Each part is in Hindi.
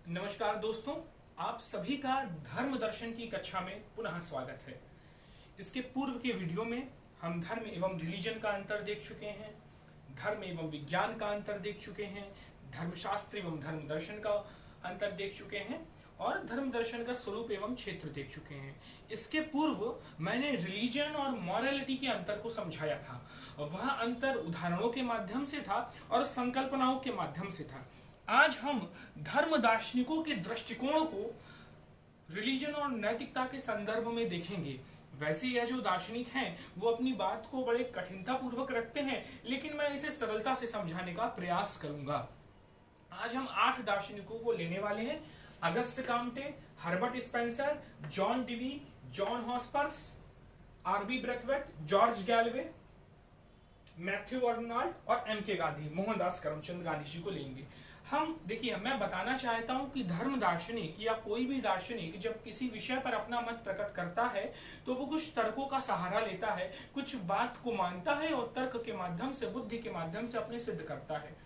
नमस्कार दोस्तों, आप सभी का धर्म दर्शन की कक्षा में पुनः स्वागत है। इसके पूर्व के वीडियो में हम धर्म एवं रिलीजन का अंतर देख चुके हैं, धर्म एवं विज्ञान का अंतर देख चुके हैं, धर्मशास्त्र एवं धर्म दर्शन का अंतर देख चुके हैं और धर्म दर्शन का स्वरूप एवं क्षेत्र देख चुके हैं। इसके पूर्व मैंने रिलीजन और मॉरलिटी के अंतर को समझाया था। वह अंतर उदाहरणों के माध्यम से था और संकल्पनाओं के माध्यम से था। आज हम धर्म दार्शनिकों के दृष्टिकोण को रिलीजन और नैतिकता के संदर्भ में देखेंगे। वैसे यह जो दार्शनिक हैं वो अपनी बात को बड़े कठिनता पूर्वक रखते हैं, लेकिन मैं इसे सरलता से समझाने का प्रयास करूंगा। आज हम 8 दार्शनिकों को लेने वाले हैं: Auguste Comte, Herbert Spencer, John Dewey, John Hospers, R B Braithwaite, George Galloway, Matthew Arnold और एम.के. गांधी, मोहनदास करमचंद गांधी जी को लेंगे। हम देखिए, मैं बताना चाहता हूं कि धर्म दार्शनिक या कोई भी दार्शनिक जब किसी विषय पर अपना मत प्रकट करता है तो वो कुछ तर्कों का सहारा लेता है, कुछ बात को मानता है और तर्क के माध्यम से, बुद्धि के माध्यम से अपने सिद्ध करता है।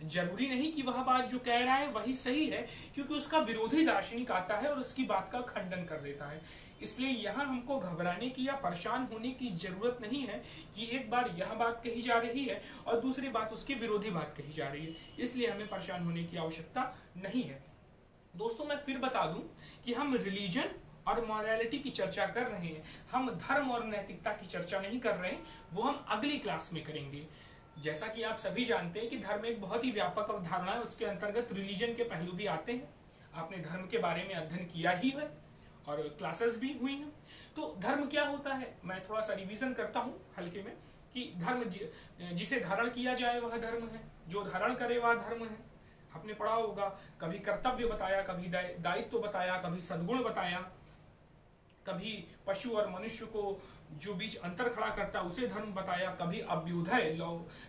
जरूरी नहीं कि वह बात जो कह रहा है वही सही है, क्योंकि उसका विरोधी दार्शनिक आता है और उसकी बात का खंडन कर देता है। इसलिए यहाँ हमको घबराने की या परेशान होने की जरूरत नहीं है कि एक बार यह बात कही जा रही है और दूसरी बात उसके विरोधी बात कही जा रही है, इसलिए हमें परेशान होने की आवश्यकता नहीं है। दोस्तों, मैं फिर बता दूं कि हम रिलीजन और मॉरलिटी की चर्चा कर रहे हैं, हम धर्म और नैतिकता की चर्चा नहीं कर रहे हैं। वो हम अगली क्लास में करेंगे। जैसा कि आप सभी जानते हैं कि धर्म एक बहुत ही व्यापक अवधारणा है, उसके अंतर्गत रिलीजन के पहलू भी आते हैं। आपने धर्म के बारे में अध्ययन किया ही है और क्लासेस भी हुई हैं। तो धर्म क्या होता है, मैं थोड़ा सा रिवीजन करता हूँ हल्के में कि धर्म जिसे धारण किया जाए वह धर्म है, जो धारण करे वह धर्म है। आपने पढ़ा होगा, कभी कर्तव्य बताया, कभी दायित्व बताया, कभी सद्गुण बताया, कभी पशु और मनुष्य को जो बीच अंतर खड़ा करता है उसे धर्म बताया, कभी अभ्युदय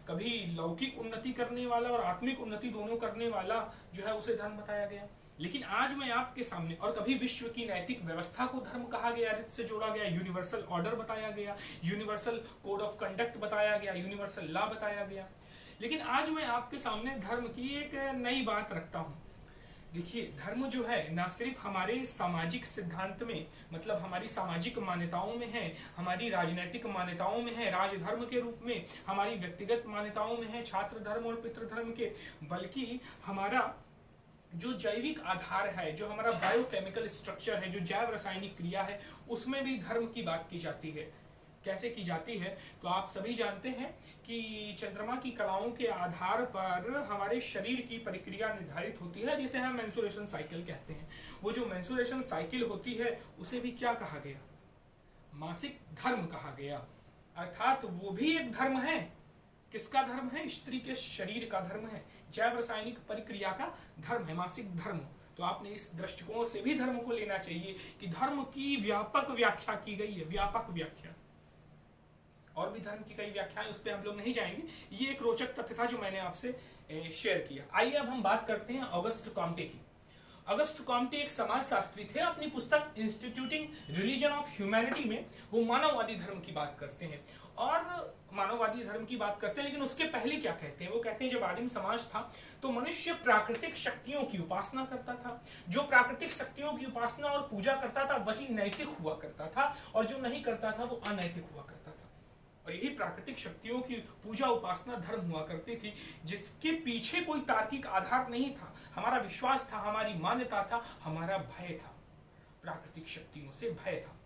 कभी लौकिक उन्नति करने वाला और आत्मिक उन्नति दोनों करने वाला जो है उसे धर्म बताया गया। लेकिन आज मैं आपके सामने, और कभी विश्व की नैतिक व्यवस्था को धर्म कहा गया, रित से जोड़ा गया, यूनिवर्सल ऑर्डर बताया गया, यूनिवर्सल कोड ऑफ कंडक्ट बताया गया, यूनिवर्सल लॉ बताया गया। लेकिन आज मैं आपके सामने धर्म की एक नई बात रखता हूं। देखिए, धर्म जो है ना सिर्फ हमारे सामाजिक सिद्धांत में, मतलब हमारी सामाजिक मान्यताओं में है, हमारी राजनीतिक मान्यताओं में है, राजधर्म के रूप में, हमारी व्यक्तिगत मान्यताओं में है, छात्र धर्म और पितृधर्म के, बल्कि हमारा जो जैविक आधार है, जो हमारा बायोकेमिकल स्ट्रक्चर है, जो जैव रासायनिक क्रिया है, उसमें भी धर्म की बात की जाती है। कैसे की जाती है तो आप सभी जानते हैं कि चंद्रमा की कलाओं के आधार पर हमारे शरीर की प्रक्रिया निर्धारित होती है, जिसे हम मेंस्ट्रुएशन साइकिल कहते हैं। वो जो मेंस्ट्रुएशन साइकिल होती है उसे भी क्या कहा गया? मासिक धर्म कहा गया। अर्थात वो भी एक धर्म है। किसका धर्म है? स्त्री के शरीर का धर्म है, जैव रासायनिक प्रक्रिया का धर्म है, मासिक धर्म। तो आपने इस दृष्टिकोण से भी धर्म को लेना चाहिए कि धर्म की व्यापक व्याख्या की गई है, व्यापक व्याख्या। और भी धर्म की कई व्याख्याएं, उस पर हम लोग नहीं जाएंगे। ये एक रोचक तथ्य था जो मैंने आपसे शेयर किया। आइए अब हम बात करते हैं ऑगस्ट कॉम्टे की। ऑगस्ट कॉम्टे एक समाजशास्त्री थे। अपनी पुस्तक इंस्टीट्यूटिंग रिलीजन ऑफ ह्यूमैनिटी में वो मानववादी धर्म की बात करते हैं और मानववादी धर्म की बात करते हैं। लेकिन उसके पहले क्या कहते हैं? वो कहते हैं जब आदिम समाज था तो मनुष्य प्राकृतिक शक्तियों की उपासना करता था। जो प्राकृतिक शक्तियों की उपासना और पूजा करता था वही नैतिक हुआ करता था, और जो नहीं करता था वो अनैतिक हुआ करता था। और यही प्राकृतिक शक्तियों की पूजा उपासना धर्म हुआ करती थी, जिसके पीछे कोई तार्किक आधार नहीं था। हमारा विश्वास था, हमारी मान्यता था, हमारा भय था, प्राकृतिक शक्तियों से भय था।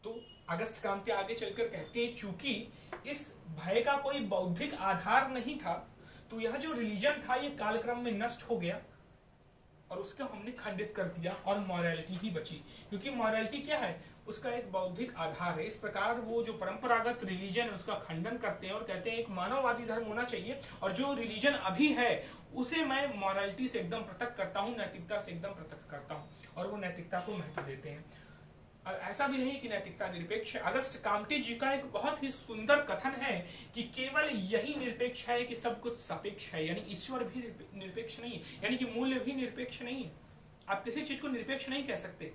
तो अगस्त काम्टे आगे चलकर कहते हैं, चूंकि इस भय का कोई बौद्धिक आधार नहीं था तो यह जो रिलीजन था ये कालक्रम में नष्ट हो गया और उसको हमने खंडित कर दिया और मॉरलिटी ही बची। क्योंकि मॉरलिटी क्या है? उसका एक बौद्धिक आधार है। इस प्रकार वो जो परंपरागत रिलीजन है उसका खंडन करते हैं और कहते हैं एक मानववादी धर्म होना चाहिए, और जो रिलीजन अभी है उसे मैं मॉरलिटी से एकदम पृथक करता हूँ, नैतिकता से एकदम पृथक करता हूँ, और वो नैतिकता को महत्व देते हैं। ऐसा भी नहीं कि नैतिकता निरपेक्ष है। अगस्त काम्टे जी का एक बहुत ही सुंदर कथन है कि केवल यही निरपेक्ष है कि सब कुछ सापेक्ष है, यानी ईश्वर भी निरपेक्ष नहीं है, यानी कि मूल्य भी निरपेक्ष नहीं है। आप किसी चीज को निरपेक्ष नहीं कह सकते,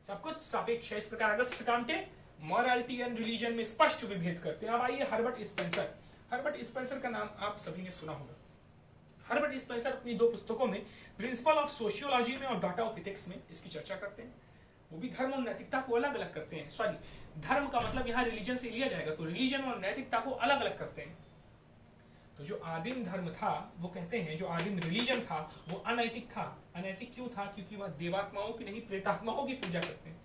सब कुछ सापेक्ष है। इस प्रकार Auguste Comte morality and religion में स्पष्ट विभेद करते हैं। अब आइए हर्बर्ट स्पेंसर। हर्बर्ट स्पेंसर का नाम आप सभी ने सुना होगा। हर्बर्ट स्पेंसर अपनी 2 पुस्तकों में प्रिंसिपल ऑफ सोशियोलॉजी में और डाटा ऑफ इथिक्स में इसकी चर्चा करते हैं। वो भी धर्म और नैतिकता को अलग अलग करते हैं। सॉरी, धर्म का मतलब यहाँ रिलीजन से लिया जाएगा, तो रिलीजन और नैतिकता को अलग अलग करते हैं। तो जो आदिम धर्म था, वो कहते हैं जो आदिम रिलीजन था वो अनैतिक था। अनैतिक क्यों था? क्योंकि वह देवात्माओं की नहीं प्रेतात्माओं की पूजा करते हैं।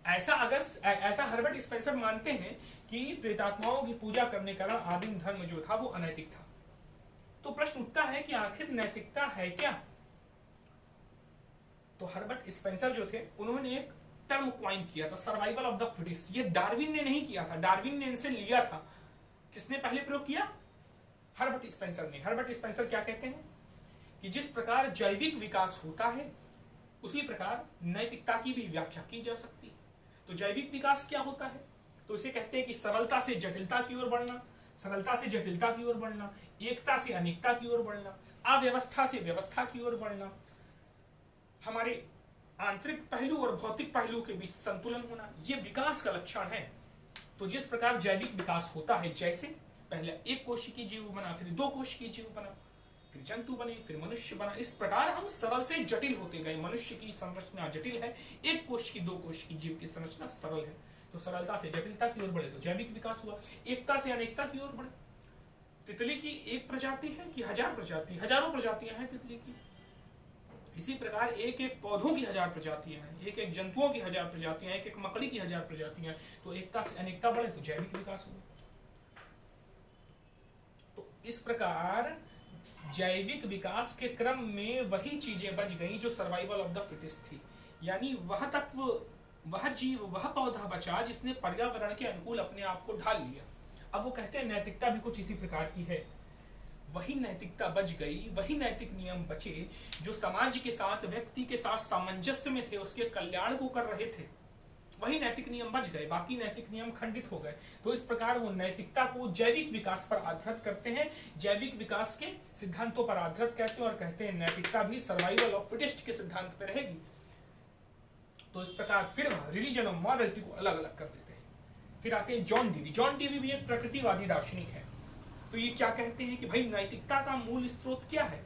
ऐसा हर्बर्ट स्पेंसर मानते हैं कि प्रेतात्माओं की पूजा करने के कारण आदिम धर्म जो था वो अनैतिक था। तो प्रश्न उठता है कि आखिर नैतिकता है क्या? तो हर्बर्ट स्पेंसर जो थे उन्होंने एक टर्म क्वाइन किया था, सर्वाइवल ऑफ द फिटेस्ट। ये डार्विन ने नहीं किया था, डार्विन ने इनसे लिया था। किसने पहले प्रयोग किया? हर्बर्ट स्पेंसर ने। हर्बर्ट स्पेंसर क्या कहते हैं कि जिस प्रकार जैविक विकास होता है उसी प्रकार नैतिकता की भी व्याख्या की जा सकती है। तो जैविक विकास क्या होता है? तो इसे कहते हैं कि सरलता से जटिलता की ओर बढ़ना, सरलता से जटिलता की ओर बढ़ना, एकता से अनेकता की ओर बढ़ना, अव्यवस्था से व्यवस्था की ओर बढ़ना, हमारे आंतरिक पहलू और भौतिक पहलू के बीच संतुलन होना, ये विकास का लक्षण है। तो जिस प्रकार जैविक विकास होता है, जैसे पहले 1 कोशिकीय जीव बना, फिर 2 कोशिकीय जीव बना, फिर जंतु बने, फिर मनुष्य बना, इस प्रकार हम सरल से जटिल होते गए। मनुष्य की संरचना जटिल है, 1 कोश की 2 कोश की जीव की संरचना सरल है। तो सरलता से जटिलता की ओर बढ़े तो जैविक विकास हुआ, एकता से अनेकता की ओर बढ़े। तितली की 1 प्रजाति है कि 1000 प्रजाति? हजारों प्रजातियां हैं तितली की। इसी प्रकार एक एक पौधों की 1000 प्रजातियां हैं, एक एक जंतुओं की 1000 प्रजातियां, एक एक मकड़ी की 1000 प्रजातियां। तो एकता से अनेकता बढ़े तो जैविक विकास हुआ। तो इस प्रकार जैविक विकास के क्रम में वही चीजें बच गई जो सर्वाइवल ऑफ द फिटेस्ट थी। यानी वह तत्व, वह जीव, वह पौधा बचा जिसने पर्यावरण के अनुकूल अपने आप को ढाल लिया। अब वो कहते हैं नैतिकता भी कुछ इसी प्रकार की है। वही नैतिकता बच गई, वही नैतिक नियम बचे जो समाज के साथ, व्यक्ति के साथ सामंजस्य में थे, उसके कल्याण को कर रहे थे। वही नैतिक नियम बच गए, बाकी नैतिक नियम खंडित हो गए। तो इस प्रकार वो नैतिकता को जैविक विकास पर आधारित करते हैं, जैविक विकास के सिद्धांतों पर आधारित कहते हैं, और कहते हैं नैतिकता भी सर्वाइवल ऑफ फिटेस्ट के सिद्धांत पर रहेगी। तो इस प्रकार फिर रिलीजन और मॉरलिटी को अलग अलग कर देते हैं। फिर आते हैं जॉन डीवी। जॉन डीवी भी एक प्रकृतिवादी दार्शनिक है। तो ये क्या कहते हैं कि भाई नैतिकता का मूल स्रोत क्या है?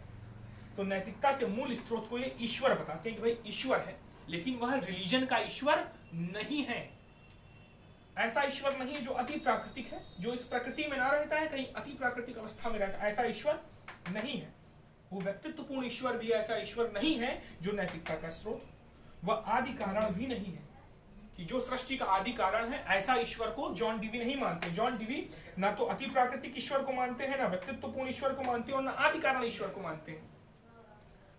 तो नैतिकता के मूल स्रोत को ये ईश्वर बताते हैं कि भाई ईश्वर है, लेकिन वह रिलीजन का ईश्वर नहीं है। ऐसा ईश्वर नहीं है जो अति प्राकृतिक है, जो इस प्रकृति में ना रहता है, कहीं अति प्राकृतिक अवस्था में रहता है, ऐसा ईश्वर नहीं है। वो व्यक्तित्वपूर्ण ईश्वर भी ऐसा ईश्वर नहीं है जो नैतिकता का स्रोत। वह आदि कारण भी नहीं है कि जो सृष्टि का आदि कारण है, ऐसा ईश्वर को जॉन डीवी नहीं मानते। जॉन डीवी ना तो अति प्राकृतिक ईश्वर को मानते हैं, ना व्यक्तित्वपूर्ण ईश्वर को मानते हैं, और ना आदि कारण ईश्वर को मानते हैं।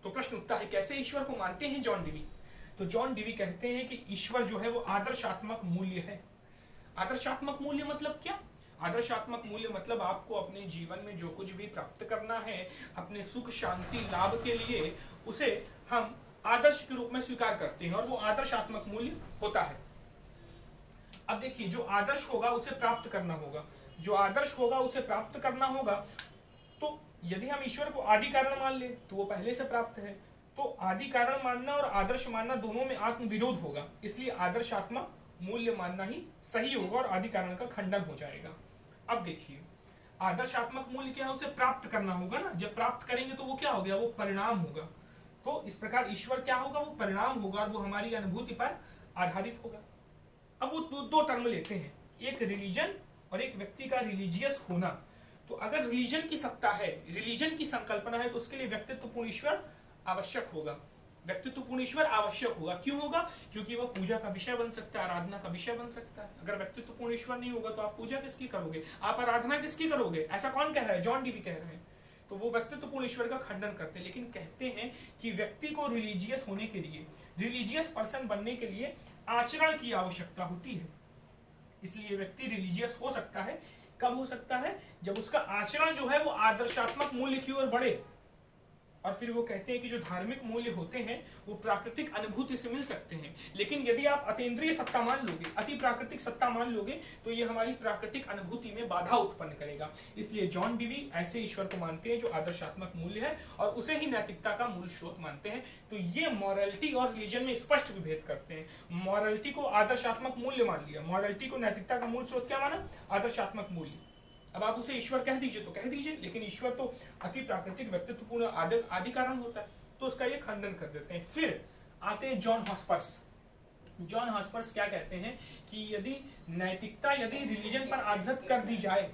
तो प्रश्न उठता है कैसे ईश्वर को मानते हैं जॉन डीवी? तो जॉन डीवी कहते हैं कि ईश्वर जो है वो आदर्शात्मक मूल्य है। आदर्शात्मक मूल्य मतलब क्या? आदर्शात्मक मूल्य मतलब आपको अपने जीवन में जो कुछ भी प्राप्त करना है, अपने सुख शांति लाभ के लिए, उसे हम आदर्श के रूप में स्वीकार करते हैं, और वो आदर्शात्मक मूल्य होता है। अब देखिए, जो आदर्श होगा उसे प्राप्त करना होगा, जो आदर्श होगा उसे प्राप्त करना होगा। तो यदि हम ईश्वर को आदि कारण मान ले तो वो पहले से प्राप्त है। तो आदि कारण मानना और आदर्श मानना दोनों में आत्म विरोध होगा, इसलिए आदर्शात्मक मूल्य मानना ही सही होगा और आदि कारण का खंडन हो जाएगा। अब देखिए, आदर्शात्मक मूल्य क्या है? उसे प्राप्त करना होगा ना। जब प्राप्त करेंगे तो वो क्या हो गया? वो परिणाम होगा। तो इस प्रकार ईश्वर क्या होगा? वो परिणाम होगा, और वो हमारी अनुभूति पर आधारित होगा। अब वो दो टर्म लेते हैं, एक रिलीजन और एक व्यक्ति का रिलीजियस होना। तो अगर रिलीजन की सत्ता है, रिलीजन की संकल्पना है, तो उसके लिए व्यक्तित्वपूर्ण ईश्वर आवश्यक होगा। व्यक्तित्वपूर्ण ईश्वर आवश्यक होगा। क्यों होगा? क्योंकि वह पूजा का विषय बन सकता है, आराधना का विषय बन सकता है। अगर व्यक्तित्वपूर्ण ईश्वर नहीं होगा तो आप पूजा किसकी करोगे? आप आराधना किसकी करोगे? ऐसा कौन कह रहा है? जॉन डीवी कह रहे हैं। तो वो व्यक्तित्वपूर्ण ईश्वर का खंडन करते हैं, लेकिन कहते हैं कि व्यक्ति को रिलीजियस होने के लिए, रिलीजियस पर्सन बनने के लिए आचरण की आवश्यकता होती है। इसलिए व्यक्ति रिलीजियस हो सकता है। कब हो सकता है? जब उसका आचरण जो है वो आदर्शात्मक मूल्य की ओर बढ़े। और फिर वो कहते हैं कि जो धार्मिक मूल्य होते हैं वो प्राकृतिक अनुभूति से मिल सकते हैं, लेकिन यदि आप अतीन्द्रिय सत्ता मान लोगे, अति प्राकृतिक सत्ता मान लोगे, तो ये हमारी प्राकृतिक अनुभूति में बाधा उत्पन्न करेगा। इसलिए जॉन डीवी ऐसे ईश्वर को मानते हैं जो आदर्शात्मक मूल्य है, और उसे ही नैतिकता का मूल स्रोत मानते हैं। तो ये मॉरलिटी और रिलीजन में स्पष्ट विभेद करते हैं। मॉरलिटी को आदर्शात्मक मूल्य मान लिया, मॉरलिटी को नैतिकता का मूल स्रोत क्या माना? आदर्शात्मक मूल्य। अब आप उसे ईश्वर कह दीजिए तो कह दीजिए, लेकिन ईश्वर तो अति प्राकृतिक व्यक्तित्वपूर्ण आदि कारण होता है, तो उसका ये खंडन कर देते हैं। फिर आते हैं जॉन हॉस्पर्स। जॉन हॉस्पर्स क्या कहते हैं कि यदि नैतिकता यदि रिलीजन पर आधारित कर दी जाए,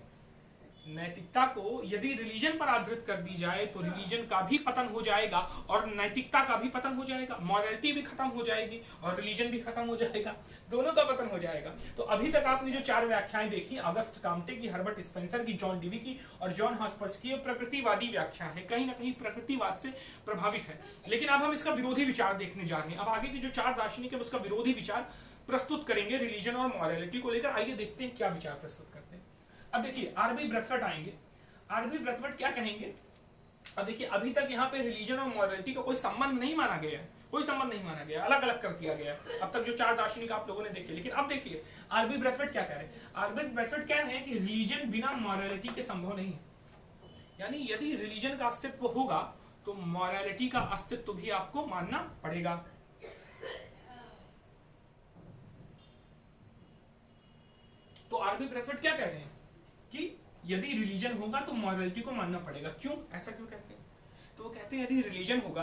नैतिकता को यदि रिलीजन पर आधारित कर दी जाए तो रिलीजन का भी पतन हो जाएगा और नैतिकता का भी पतन हो जाएगा, मॉरलिटी भी खत्म हो जाएगी और रिलीजन भी खत्म हो जाएगा, दोनों का पतन हो जाएगा। तो अभी तक आपने जो 4 व्याख्याएं देखी, अगस्ट काम्टे की, हर्बर्ट स्पेंसर की, जॉन डीवी की और जॉन हॉस्पर्स की, प्रकृतिवादी व्याख्या है, कहीं ना कहीं प्रकृतिवाद से प्रभावित है। लेकिन अब हम इसका विरोधी विचार देखने जा रहे हैं। अब आगे की जो 4 दार्शनिक है उसका विरोधी विचार प्रस्तुत करेंगे रिलीजन और मॉरलिटी को लेकर। आइए देखते हैं क्या विचार प्रस्तुत करते हैं। अब देखिए आरबी ब्रथवर्ट आएंगे। आरबी ब्रथवर्ट क्या कहेंगे? अब देखिए अभी तक यहाँ पे रिलीजन और मॉरलिटी का कोई संबंध नहीं माना गया है, कोई संबंध नहीं माना गया, अलग अलग कर दिया गया है अब तक जो 4 दार्शनिक आप लोगों ने देखे। लेकिन अब देखिए आरबी ब्रथवर्ट क्या कह रहे हैं। आरबी ब्रथवर्ट कह रहे हैं कि रिलीजन बिना मॉरलिटी के संभव नहीं है, यानी यदि रिलीजन का अस्तित्व होगा तो मॉरलिटी का अस्तित्व भी आपको मानना पड़ेगा। तो आरबी ब्रथवर्ट क्या कह रहे हैं कि यदि रिलीजन होगा तो मॉरलिटी को मानना पड़ेगा। क्यों, ऐसा क्यों कहते हैं? तो वो कहते हैं यदि रिलीजन होगा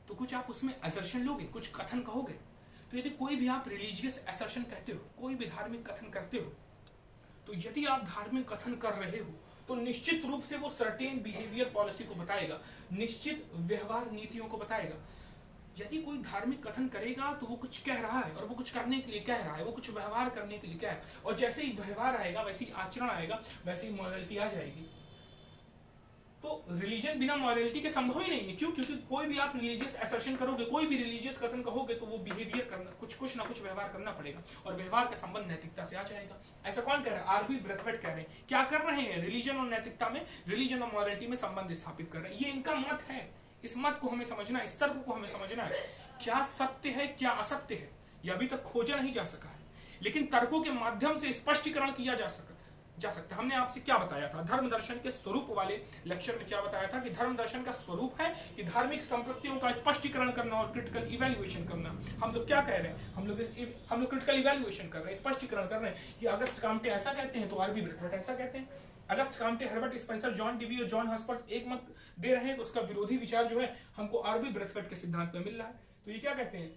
तो कुछ आप उसमें असर्शन लोगे, कुछ कथन कहोगे। तो यदि कोई भी आप रिलीजियस असर्शन कहते हो, कोई भी धार्मिक कथन करते हो, तो यदि आप धार्मिक कथन कर रहे हो तो निश्चित रूप से वो सर्टेन बिहेवियर पॉलिसी को बताएगा, निश्चित व्यवहार नीतियों को बताएगा। यदि कोई धार्मिक कथन करेगा तो वो कुछ कह रहा है और वो कुछ करने के लिए कह रहा है, वो कुछ व्यवहार करने के लिए कह रहा है, और जैसे ही व्यवहार आएगा वैसे ही आचरण आएगा, वैसे ही मॉरलिटी आ जाएगी। तो रिलीजन बिना मॉरलिटी के संभव ही नहीं है। क्यों? क्योंकि कोई भी आप रिलीजियस असर्शन करोगे, कोई भी रिलीजियस कथन कहोगे तो वो बिहेवियर करना, कुछ ना कुछ व्यवहार करना पड़ेगा और व्यवहार का संबंध नैतिकता से आ जाएगा। ऐसा कौन कह रहा है? आरबी ब्रथवर्ट कह रहे हैं। क्या कर रहे हैं? रिलीजन और नैतिकता में, रिलीजन और मॉरलिटी में संबंध स्थापित कर रहे हैं। ये इनका मत है। इस मत को हमें समझना है, इस तर्क को हमें समझना है। क्या सत्य है, क्या असत्य है, यह अभी तक खोजा नहीं जा सका है, लेकिन तर्कों के माध्यम से स्पष्टीकरण किया जा सकता है। हमने आपसे क्या बताया था धर्म दर्शन के स्वरूप वाले लेक्चर में? क्या बताया था कि धर्म दर्शन का स्वरूप है कि धार्मिक संपत्तियों का स्पष्टीकरण करना और क्रिटिकल इवैल्यूएशन करना। हम लोग क्या कह रहे हैं? हम लोग क्रिटिकल इवैल्यूएशन कर रहे हैं, स्पष्टीकरण कर रहे हैं कि अगस्त काम्टे ऐसा कहते हैं तो आरबी ब्रथवर्ट ऐसा कहते हैं। Auguste Comte, Herbert Spencer, John Dewey और जॉन हॉस्पर्स एक मत दे रहे हैं, तो उसका विरोधी विचार जो है हमको आरबी ब्रथवर्ट के सिद्धांत में मिल रहा है। तो ये क्या कहते हैं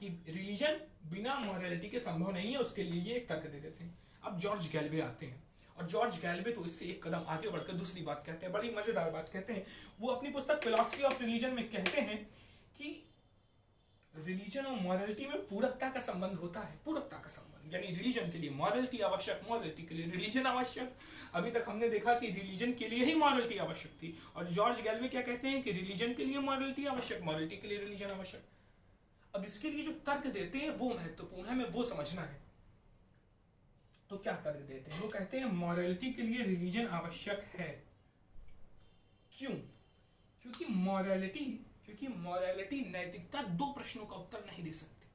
कि रिलीजन बिना मॉरलिटी के संभव नहीं है, उसके लिए ये एक तर्क दे देते हैं। अब जॉर्ज गैल्वे आते हैं, और जॉर्ज गैल्वे तो इससे एक कदम आगे बढ़कर दूसरी बात कहते हैं, बड़ी मजेदार बात कहते हैं। वो अपनी पुस्तक फिलॉसफी ऑफ रिलीजन में कहते हैं कि रिलीजन और मॉरलिटी में पूरकता का संबंध होता है। पूरकता का संबंध यानी रिलीजन के लिए मॉरलिटी आवश्यक, मॉरलिटी के लिए रिलीजन आवश्यक। अभी तक हमने देखा कि रिलीजन के लिए ही मॉरलिटी आवश्यक थी, और जॉर्ज गैल्वे क्या कहते हैं कि रिलीजन के लिए मॉरलिटी आवश्यक, मॉरलिटी के लिए रिलीजन आवश्यक। अब इसके लिए जो तर्क देते हैं वो महत्वपूर्ण है, हमें वो समझना है। तो क्या तर्क देते हैं? वो कहते हैं मॉरलिटी के लिए रिलीजन आवश्यक है। क्यों? क्योंकि मॉरलिटी नैतिकता 2 प्रश्नों का उत्तर नहीं दे सकती।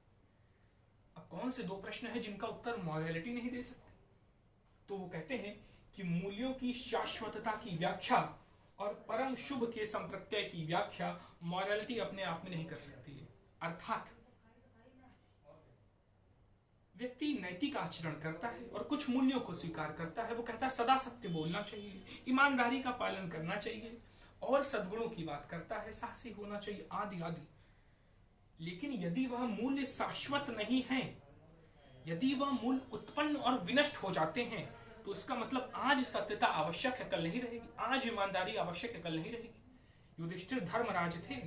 अब कौन से 2 प्रश्न हैं जिनका उत्तर मॉरलिटी नहीं दे सकती? तो वो कहते हैं कि मूल्यों की शाश्वतता की व्याख्या और परम शुभ के संप्रत्यय की व्याख्या मॉरलिटी अपने आप में नहीं कर सकती है। अर्थात व्यक्ति नैतिक आचरण करता है और कुछ मूल्यों को स्वीकार करता है। वो कहता है सदा सत्य बोलना चाहिए, ईमानदारी का पालन करना चाहिए और सद्गुणों की बात करता है, साहसी होना चाहिए, आदि आदि। लेकिन यदि वह मूल्य शाश्वत नहीं है, यदि वह मूल्य उत्पन्न और विनष्ट हो जाते हैं, तो इसका मतलब आज सत्यता आवश्यक है, कल नहीं रहेगी। आज ईमानदारी आवश्यक है, कल नहीं रहेगी। युधिष्ठिर धर्मराज थे,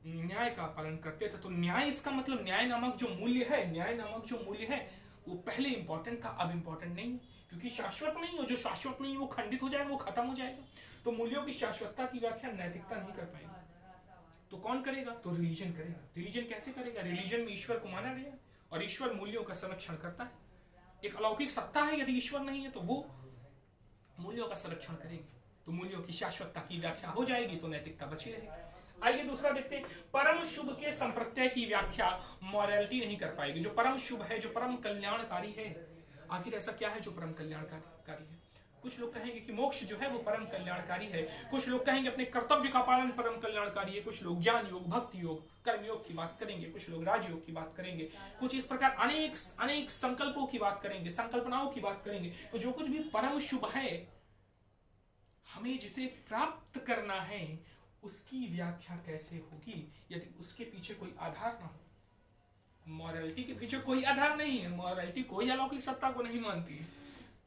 न्याय का पालन करते थे। तो न्याय, इसका मतलब न्याय नामक जो मूल्य है वो पहले इंपॉर्टेंट था, अब इंपॉर्टेंट नहीं, क्योंकि शाश्वत नहीं हो। जो शाश्वत नहीं, वो खंडित हो जाएगा, वो खत्म हो जाएगा। तो मूल्यों की शाश्वतता की व्याख्या नैतिकता नहीं कर पाएगी। तो कौन करेगा? तो रिलीजन करेगा। रिलीजन कैसे करेगा? रिलीजन में ईश्वर को माना गया और ईश्वर मूल्यों का संरक्षण करता है। एक अलौकिक सत्ता है, यदि ईश्वर नहीं है तो वो मूल्यों का संरक्षण करेगी, तो मूल्यों की शाश्वतता की व्याख्या हो जाएगी, तो नैतिकता बची रहेगी। आइए दूसरा देखते हैं। परम शुभ के संप्रत्यय की व्याख्या मॉरलिटी नहीं कर पाएगी। जो परम शुभ है, जो परम कल्याणकारी है, आखिर ऐसा क्या है जो परम कल्याणकारी है? कुछ लोग कहेंगे कि मोक्ष जो है वो परम कल्याणकारी है, कुछ लोग कहेंगे अपने कर्तव्य का पालन परम कल्याणकारी है, कुछ लोग ज्ञान योग, भक्ति योग, कर्म योग की बात करेंगे, कुछ लोग राजयोग की बात करेंगे, कुछ इस प्रकार अनेक अनेक संकल्पों की बात करेंगे, संकल्पनाओं की बात करेंगे। तो जो कुछ भी परम शुभ है, हमें जिसे प्राप्त करना है, उसकी व्याख्या कैसे होगी यदि उसके पीछे कोई आधार ना हो। मॉरलिटी के पीछे कोई आधार नहीं है, मॉरलिटी कोई अलौकिक सत्ता को नहीं मानती है,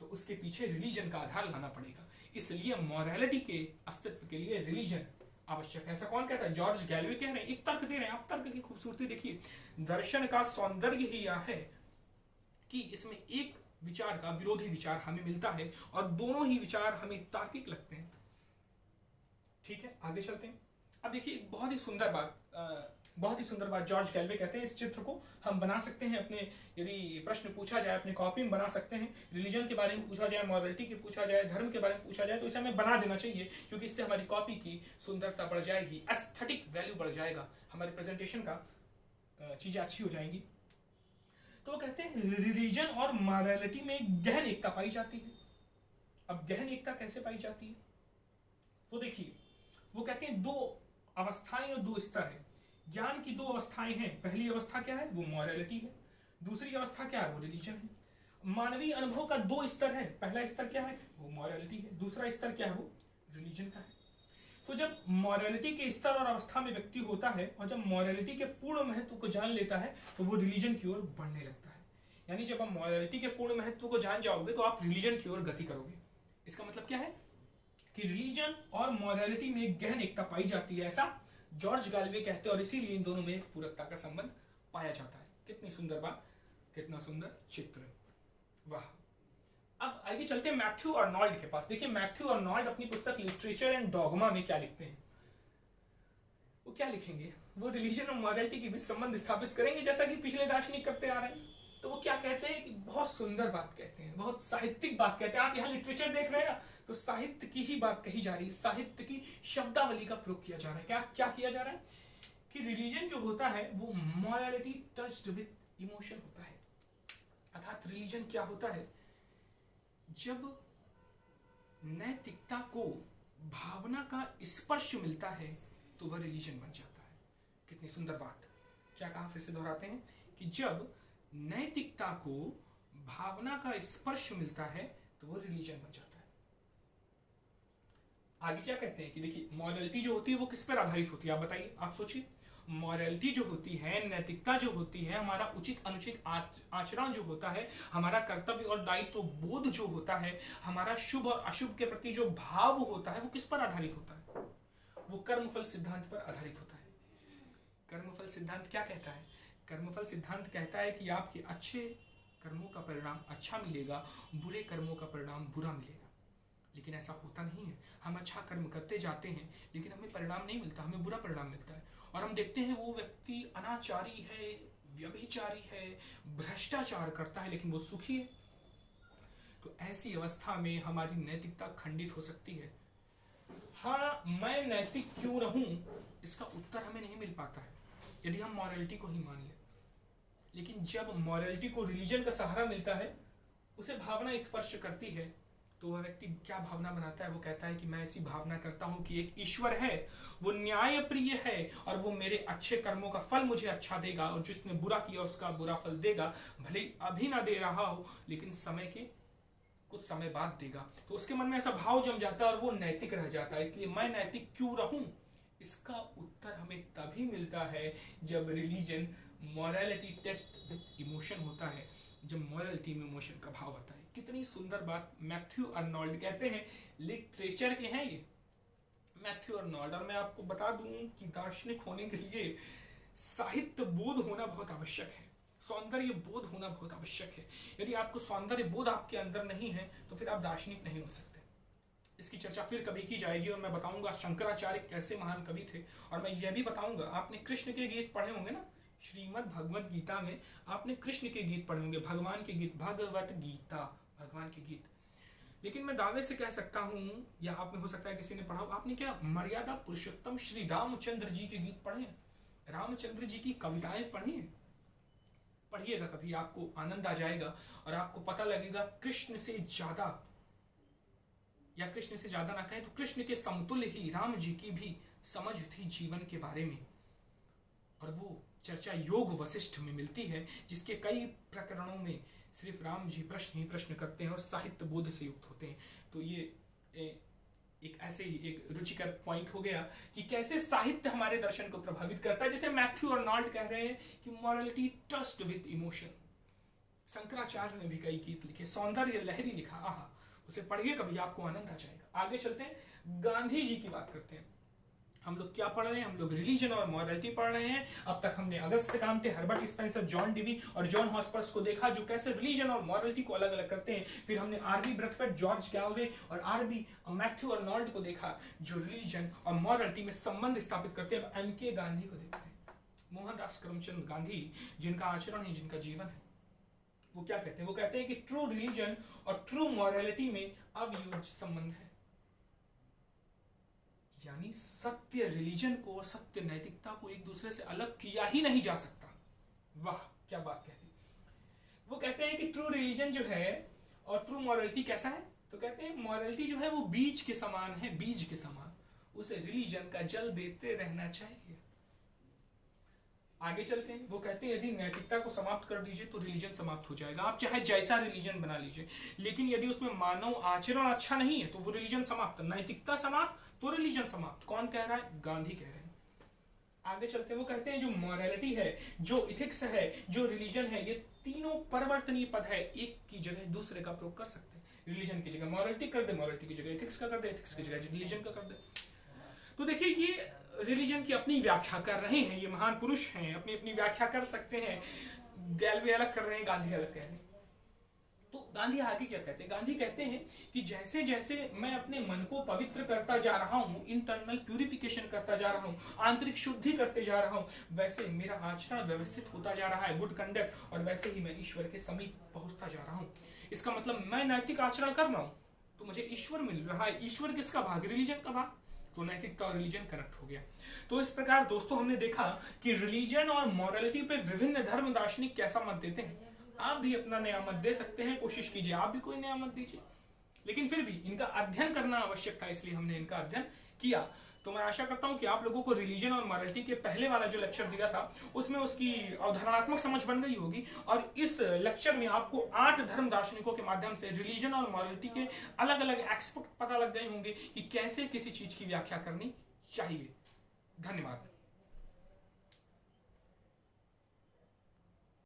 तो उसके पीछे रिलीजन का आधार लाना पड़ेगा। इसलिए मॉरलिटी के अस्तित्व के लिए रिलीजन आवश्यक है। ऐसा कौन कहता है? जॉर्ज गैलवे कह रहे हैं, एक तर्क दे रहे हैं। आप तर्क की खूबसूरती देखिए, दर्शन का सौंदर्य ही यह है कि इसमें एक विचार का विरोधी विचार हमें मिलता है और दोनों ही विचार हमें तार्किक लगते हैं। ठीक है, आगे चलते हैं। अब देखिए बहुत ही सुंदर बात जॉर्ज गैलवे कहते हैं, इस चित्र को हम बना सकते हैं अपने, यदि प्रश्न पूछा जाए अपने कॉपी में बना सकते हैं। रिलीजन के बारे में पूछा जाए, मॉरलिटी के पूछा जाए, धर्म के बारे में पूछा जाए, तो इसे हमें बना देना चाहिए, क्योंकि इससे हमारी कॉपी की सुंदरता बढ़ जाएगी, एस्थेटिक वैल्यू बढ़ जाएगा, हमारे प्रेजेंटेशन का चीजें अच्छी हो जाएंगी। तो वो कहते हैं रिलीजन और मॉरलिटी में एक गहन एकता पाई जाती है। अब गहन एकता कैसे पाई जाती है? तो देखिए, वो कहते हैं दो अवस्थाएं और दो स्तर है। ज्ञान की दो अवस्थाएं हैं। पहली अवस्था क्या है? वो मॉरलिटी है। दूसरी अवस्था क्या है? वो रिलीजन है। मानवीय अनुभव का दो स्तर है। पहला स्तर क्या है? वो मॉरलिटी है। दूसरा स्तर क्या है? वो रिलीजन का है। तो जब मॉरलिटी के स्तर और अवस्था में व्यक्ति होता है और जब मॉरलिटी के पूर्ण महत्व को जान लेता है तो वो रिलीजन की ओर बढ़ने लगता है। यानी जब आप मॉरलिटी के पूर्ण महत्व को जान जाओगे तो आप रिलीजन की ओर गति करोगे। इसका मतलब क्या है कि रिलीजन और मॉरलिटी में एक गहन एकता पाई जाती है, ऐसा जॉर्ज गैलवे कहते हैं, और इसीलिए इन दोनों में एक पूरकता का संबंध पाया जाता है। कितनी सुंदर बात, कितना सुंदर चित्र, वाह। अब आगे चलते हैं मैथ्यू अर्नोल्ड के पास। देखिए मैथ्यू अर्नोल्ड अपनी पुस्तक लिटरेचर एंड डॉगमा में क्या लिखते हैं। वो क्या लिखेंगे? वो रिलीजन और मॉरलिटी के बीच संबंध स्थापित करेंगे, जैसा कि पिछले दार्शनिक करते आ रहे हैं। तो वो क्या कहते हैं कि बहुत सुंदर बात कहते हैं, बहुत साहित्यिक बात कहते हैं। आप यहाँ लिटरेचर देख रहे हैं ना, तो साहित्य की ही बात कही जा रही है, साहित्य की शब्दावली का प्रयोग किया जा रहा है। क्या क्या किया जा रहा है कि रिलीजन जो होता है वो मॉरलिटी टच्ड विद इमोशन होता है। अर्थात रिलीजन क्या होता है? जब नैतिकता को भावना का स्पर्श मिलता है तो वह रिलीजन बन जाता है। कितनी सुंदर बात। क्या कहा? फिर से दोहराते हैं कि जब नैतिकता को भावना का स्पर्श मिलता है तो वो रिलीजन बन जाता है। आगे क्या कहते हैं कि देखिए मॉरलिटी जो होती है वो किस पर आधारित होती है? आप बताइए, आप सोचिए। मॉरलिटी जो होती है, नैतिकता जो होती है, हमारा उचित अनुचित आचरण जो होता है, हमारा कर्तव्य और दायित्व बोध जो होता है, हमारा शुभ और अशुभ के प्रति जो भाव होता है, वो किस पर आधारित होता है? वो कर्मफल सिद्धांत पर आधारित होता है। कर्मफल सिद्धांत क्या कहता है? कर्मफल सिद्धांत कहता है कि आपके अच्छे कर्मों का परिणाम अच्छा मिलेगा, बुरे कर्मों का परिणाम बुरा मिलेगा। लेकिन ऐसा होता नहीं है। हम अच्छा कर्म करते जाते हैं लेकिन हमें परिणाम नहीं मिलता, हमें बुरा परिणाम मिलता है। और हम देखते हैं वो व्यक्ति अनाचारी है, व्यभिचारी है, भ्रष्टाचार करता है, लेकिन वो सुखी है। तो ऐसी अवस्था में हमारी नैतिकता खंडित हो सकती है। हाँ, मैं नैतिक क्यों रहूं, इसका उत्तर हमें नहीं मिल पाता है यदि हम मॉरलिटी को ही मान लें। लेकिन जब मॉरलिटी को रिलीजन का सहारा मिलता है, उसे भावना स्पर्श करती है, तो वह व्यक्ति क्या भावना बनाता है? वो कहता है कि मैं ऐसी भावना करता हूं कि एक ईश्वर है, वो न्याय प्रिय है और वो मेरे अच्छे कर्मों का फल मुझे अच्छा देगा, और जिसने बुरा किया उसका बुरा फल देगा। भले अभी ना दे रहा हो लेकिन समय के कुछ समय बाद देगा। तो उसके मन में ऐसा भाव जम जाता है और वो नैतिक रह जाता है। इसलिए मैं नैतिक क्यों रहूं, इसका उत्तर हमें तभी मिलता है जब religion morality test with emotion होता है, जब मॉरलिटी में इमोशन का भाव आता है। कितनी सुंदर बात मैथ्यू अर्नोल्ड कहते हैं, लिटरेचर के हैं ये मैथ्यू अर्नोल्ड। और मैं आपको बता दूं कि दार्शनिक होने के लिए साहित्य बोध होना बहुत आवश्यक है, सौंदर्य बोध होना बहुत आवश्यक है। यदि आपको सौंदर्य बोध आपके अंदर नहीं है तो फिर आप दार्शनिक नहीं हो सकते। इसकी चर्चा फिर कभी की जाएगी और मैं बताऊंगा शंकराचार्य कैसे महान कवि थे। और मैं यह भी बताऊंगा, आपने कृष्ण के गीत पढ़े होंगे ना, श्रीमद् भगवत गीता में आपने कृष्ण के गीत पढ़े होंगे, भगवान के गीत, भगवत गीता, भगवान के गीत। लेकिन मैं दावे से कह सकता हूं, या आप में हो सकता है किसी ने पढ़ा हो, आपने क्या मर्यादा पुरुषोत्तम श्री रामचंद्र जी के गीत पढ़े हैं? रामचंद्र जी की कविताएं पढ़ी हैं? पढ़िएगा कभी, आपको आनंद आ जाएगा और आपको पता लगेगा कृष्ण से ज्यादा या कृष्ण से ज्यादा ना कहें तो कृष्ण के समतुल्य ही राम जी की भी समझ थी जीवन के बारे में, और वो चर्चा योग वशिष्ठ में मिलती है, जिसके कई प्रकरणों में सिर्फ राम जी प्रश्न ही प्रश्न करते हैं और साहित्य बोध से युक्त होते हैं। तो ये एक ऐसे ही एक रुचिकर पॉइंट हो गया कि कैसे साहित्य हमारे दर्शन को प्रभावित करता है। जैसे मैथ्यू अर्नॉल्ड कह रहे हैं कि मॉरलिटी टस्ट विद इमोशन। शंकराचार्य ने भी कई गीत लिखे, सौंदर्य लहरी लिखा, आहा, उसे पढ़िए कभी, आपको आनंद आ जाएगा। आगे चलते हैं, गांधी जी की बात करते हैं। हम लोग क्या पढ़ रहे हैं? हम लोग रिलीजन और मॉरलिटी पढ़ रहे हैं। अब तक हमने Auguste Comte, Herbert Spencer, John Dewey और जॉन हॉस्पर्स को देखा, जो कैसे रिलीजन और मॉरलिटी को अलग अलग करते हैं। फिर हमने आरबी ब्रथवेट, जॉर्ज गैलवे और आरबी मैथ्यू अर्नॉल्ड को देखा, जो रिलीजन और मॉरलिटी में संबंध स्थापित करते हैं। एम के गांधी को देखते हैं, मोहनदास करमचंद गांधी, जिनका आचरण है, जिनका जीवन है, वो क्या कहते हैं? वो कहते हैं कि ट्रू रिलीजन और ट्रू मॉरलिटी में अवियोज्य संबंध है, यानी सत्य रिलीजन को और सत्य नैतिकता को एक दूसरे से अलग किया ही नहीं जा सकता। वाह, क्या बात कहती। वो कहते हैं कि ट्रू रिलीजन जो है और ट्रू मॉरलिटी कैसा है? तो कहते हैं मॉरलिटी जो है वो बीज के समान है, बीज के समान, उसे रिलीजन का जल देते रहना चाहिए। आगे चलते हैं, वो कहते हैं यदि नैतिकता को समाप्त कर दीजिए तो रिलीजन समाप्त हो जाएगा। आप चाहे जैसा रिलीजन बना लीजिए, लेकिन यदि उसमें मानव आचरण अच्छा नहीं है तो वो रिलीजन समाप्त। नैतिकता समाप्त तो रिलीजन समाप्त। कौन कह रहा है? गांधी कह रहे हैं। आगे चलते हैं, वो कहते हैं जो मॉरलिटी है, जो इथिक्स है, जो रिलीजन है, ये तीनों परिवर्तनीय पद है, एक की जगह दूसरे का प्रयोग कर सकते हैं। रिलीजन की जगह मॉरलिटी कर दे, मॉरलिटी की जगह इथिक्स का कर दे, इथिक्स की जगह रिलीजन का कर दे। तो देखिए, ये रिलीजन की अपनी व्याख्या कर रहे हैं, ये महान पुरुष हैं, अपनी अपनी व्याख्या कर सकते हैं। गैलवे अलग कर रहे हैं, गांधी अलग कह रहे हैं। तो गांधी आगे क्या कहते हैं? गांधी कहते हैं कि जैसे जैसे मैं अपने मन को पवित्र करता जा रहा हूं, इंटरनल प्यूरिफिकेशन करता जा रहा हूं, आंतरिक शुद्धि करते जा रहा हूं, वैसे मेरा आचरण व्यवस्थित होता जा रहा है, गुड कंडक्ट, और वैसे ही मैं ईश्वर के समीप पहुंचता जा रहा हूं। इसका मतलब मैं नैतिक आचरण कर रहा हूं तो मुझे ईश्वर मिल रहा है। ईश्वर किसका भाग? रिलीजन का भाग। तो नैतिकता और रिलीजन कनेक्ट हो गया। तो इस प्रकार दोस्तों हमने देखा कि रिलीजन और मॉरलिटी पे विभिन्न धर्म दार्शनिक कैसा मत देते हैं। आप भी अपना नया मत दे सकते हैं, कोशिश कीजिए आप भी कोई नया मत दीजिए, लेकिन फिर भी इनका अध्ययन करना आवश्यक था, इसलिए हमने इनका अध्ययन किया। तो मैं आशा करता हूं कि आप लोगों को रिलीजन और मॉरलिटी के पहले वाला जो लेक्चर दिया था उसमें उसकी अवधारणात्मक समझ बन गई होगी, और इस लेक्चर में आपको 8 धर्म दार्शनिकों के माध्यम से रिलीजन और मॉरलिटी के अलग अलग एस्पेक्ट पता लग गए होंगे कि कैसे किसी चीज की व्याख्या करनी चाहिए। धन्यवाद।